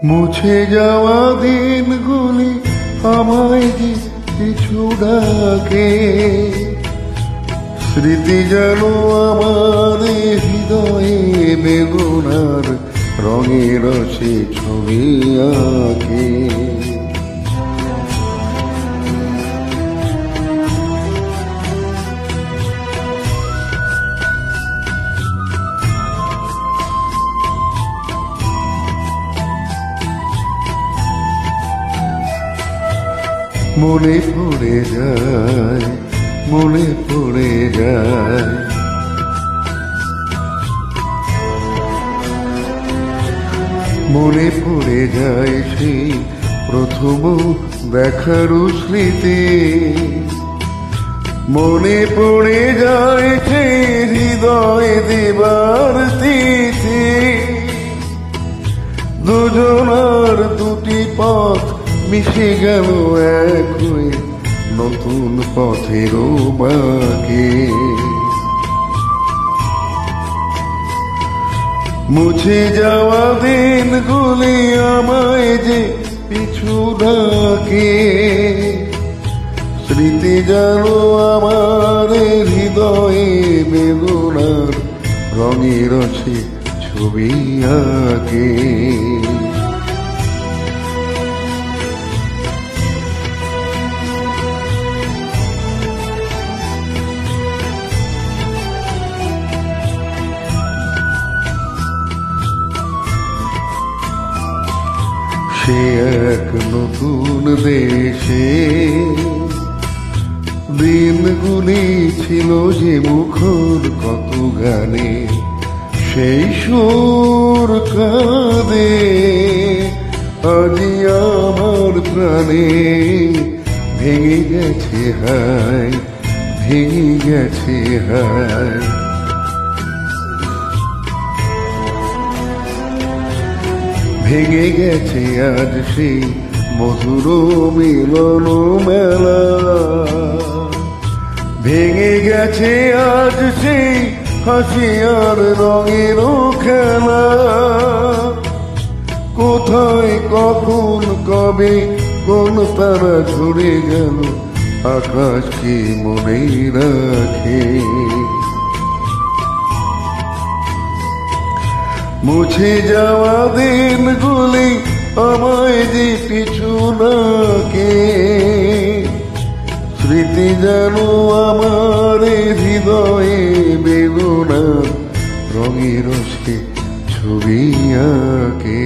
মুছে যাওয়া দিনগুলি আমায় যে কিছু ডাকে, স্মৃতি যেন আমার হৃদয়ে বেগুনার রঙের সে ছবি আঁকে। মনে পড়ে যায়, মনে পড়ে যায়, মনে পড়ে যায় সেই প্রথম দেখার স্মৃতি। মনে পড়ে যায় সেই হৃদয় দেবার তিথি। দুজনার দুটি পথ মিশে গেল এক হয়ে নতুন পথের বাঁকে। মুছে যাওয়া দিনগুলি আমায় যে পিছু ডাকে, স্মৃতি যেন আমার হৃদয়ে বেদনার রঙের সে ছবি আঁকে। সে এক নতুন দেশে দিনগুলি ছিল যে মুখর কত গানে, সেই সুর কাঁদে আজি আমার প্রাণে। ভেঙে গেছে হায়, ভেঙে গেছে হায়, ভেঙে গেছে আজ সেই মধুর মিলন মেলা। ভেঙে গেছে আজ সেই হাসি আর রঙের খেলা। কোথায় কখন কবে কোন তারা ঝরে গেল, আকাশ কি মনে রাখে। মুছে যাওয়া দিনগুলি আমায় যে পিছু ডাকে, স্মৃতি যেন আমার হৃদয়ে বেদনা রঙের সে ছবি আঁকে।